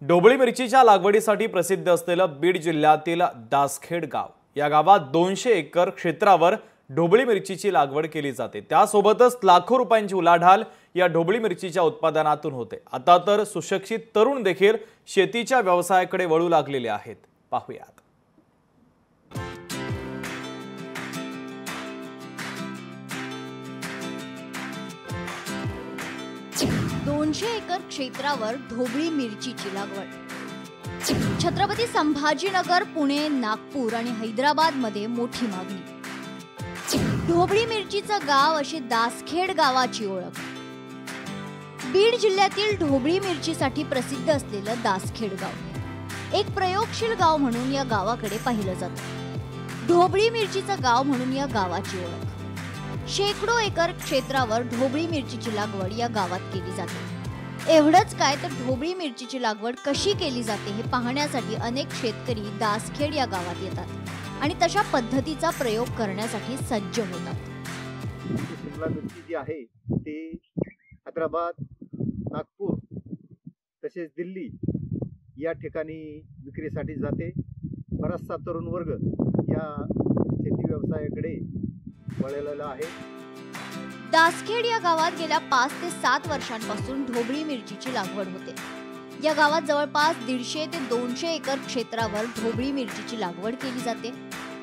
ढोबळी मिरचीच्या लागवडीसाठी प्रसिद्ध असलेलं बीड जिल्ह्यातील दासखेड गाव या गावात 200 एकर क्षेत्रावर ढोबळी मिरचीची लागवड केली जाते। त्यासोबतच लाखो रुपयांची उलाढाल या ढोबळी मिरचीच्या उत्पादनातून होते। आता तर सुशिक्षित तरुण देखील शेतीच्या व्यवसायाकडे वळू लागलेले आहेत। पाहूयात। 200 एकर क्षेत्रावर ढोबळी मिरचीची लागवड। छत्रपती संभाजीनगर, पुणे, नागपूर आणि हैदराबाद मध्ये मोठी मागणी। ढोबळी मिरचीचं गाव अशी दासखेड गावाची ओळख। बीड जिल्ह्यातील ढोबळी मिरचीसाठी प्रसिद्ध असलेलं दासखेड गाव एक प्रयोगशील गाव म्हणून या गावाकडे पाहिलं जातं। ढोबळी मिरचीचं गाव म्हणून या गावाची ओळख। शेकडो एकर क्षेत्रावर ढोबळी मिरचीची लागवड या गावात केली जाते। एवढंच काय तर ढोबळी मिरचीची लागवड कशी केली जाते हे पाहण्यासाठी अनेक शेतकरी दासखेड या गावात येतात आणि तशा पद्धतीचा प्रयोग करण्यासाठी सज्ज होतात। शिमला मिरची जी आहे ती हैदराबाद, नागपूर तसेच दिल्ली या ठिकाणी विक्रीसाठी जाते। बराचसा तरुण वर्ग या शेती व्यवसायाकडे वळलेला आहे। दासखेड या गावात गेल्या 5 ते 7 वर्षांपासून ढोबळी मिरचीची लागवड होते। या गावात जवळपास 150 ते 200 एकर क्षेत्रावर ढोबळी मिरचीची लागवड केली जाते।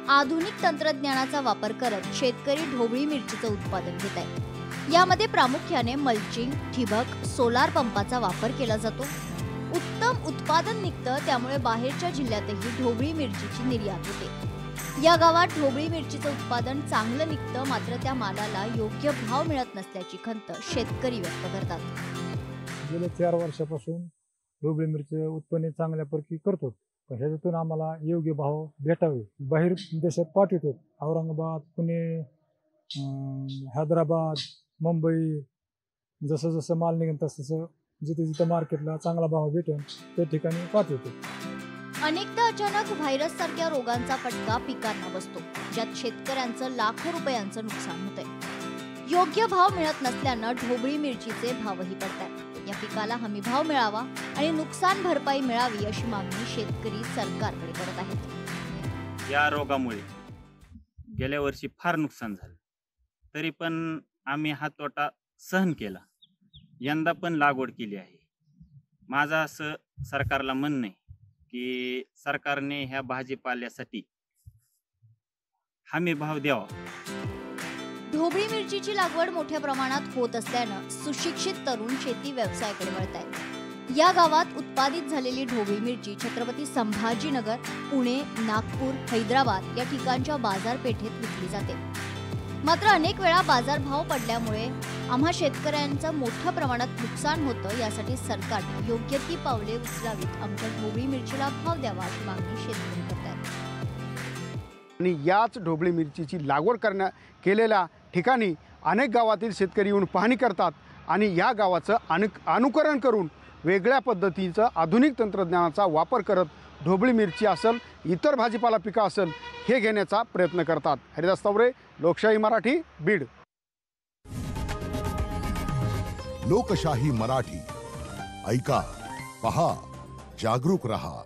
आधुनिक तंत्रज्ञानाचा वापर करत शेतकरी ढोबळी मिरचीचं उत्पादन घेत आहेत। यामध्ये प्रामुख्याने मल्चिंग, ठिबक, सोलार पंपाचा वापर केला जातो। उत्तम उत्पादन निघतं, त्यामुळे बाहेरच्या जिल्ह्यातही ढोबळी मिरचीची निर्यात होते। या गावात ढोबळी मिरचीचं उत्पादन चांगलं निघतं, मात्र त्या मालाला योग्य भाव मिळत नसल्याची खंत शेतकरी व्यक्त करतात। गेल्या 4 वर्षापासून ढोबळी मिरची उत्पन्न चांगल्यापैकी करतो, पण ह्याच्यातून आम्हाला योग्य भाव भेटावे। बाहेर देशात पाठवतो, औरंगाबाद, पुणे, हैदराबाद, मुंबई, जसं जसं माल निघेल तसं जिथे जिथे मार्केटला चांगला भाव भेटेल त्या ठिकाणी पाठवतो। अनेकदा अचानक व्हायरस सारख्या रोगांचा फटका पिकांना बसतो, ज्यात शेतकऱ्यांचं लाखो रुपयांचं नुकसान होतंय। योग्य भाव मिळत नसल्यानं ढोबळी मिरचीचे भावही पडतात। या पिकाला हमी भाव मिळावा आणि नुकसान भरपाई मिळावी अशी मागणी शेतकरी सरकारकडे करत आहेत। या रोगामुळे गेल्या वर्षी फार नुकसान झालं, तरी पण आम्ही हा तोटा सहन केला। यंदा पण लागवड केली आहे। माझं असं सरकारला म्हणणं आहे की सरकारने ह्या भाजीपाल्यासाठी हमी भाव द्यावा। ढोबळी मिरचीची लागवड मोठ्या प्रमाणात होत असल्यानं सुशिक्षित तरुण शेती व्यवसायाकडे वळत आहेत। या गावात उत्पादित झालेली ढोबळी मिरची छत्रपती संभाजीनगर, पुणे, नागपूर, हैदराबाद या ठिकाणच्या बाजारपेठेत विकली जाते। मात्र अनेक वेळा बाजारभाव पडल्यामुळे आम्हा शेतकऱ्यांचं मोठ्या प्रमाणात नुकसान होतं। यासाठी सरकारने योग्य ती पावले उचलावीत, आमच्या ढोबळी मिरचीला भाव द्यावा अशी मागणी शेतकरी करतात। आणि याच ढोबळी मिरचीची लागवड केलेल्या ठिकाणी अनेक गावातील शेतकरी येऊन पाहणी करतात आणि या गावाचं अनुकरण करून वेगळ्या पद्धतीचं आधुनिक तंत्रज्ञानाचा वापर करत ढोबळी मिरची असेल, इतर भाजीपाला पिकं असेल हे घेण्याचा प्रयत्न करतात। हरिदास तवरे, लोकशाही मराठी, बीड। लोकशाही मराठी, ऐका, पहा, जागरूक रहा।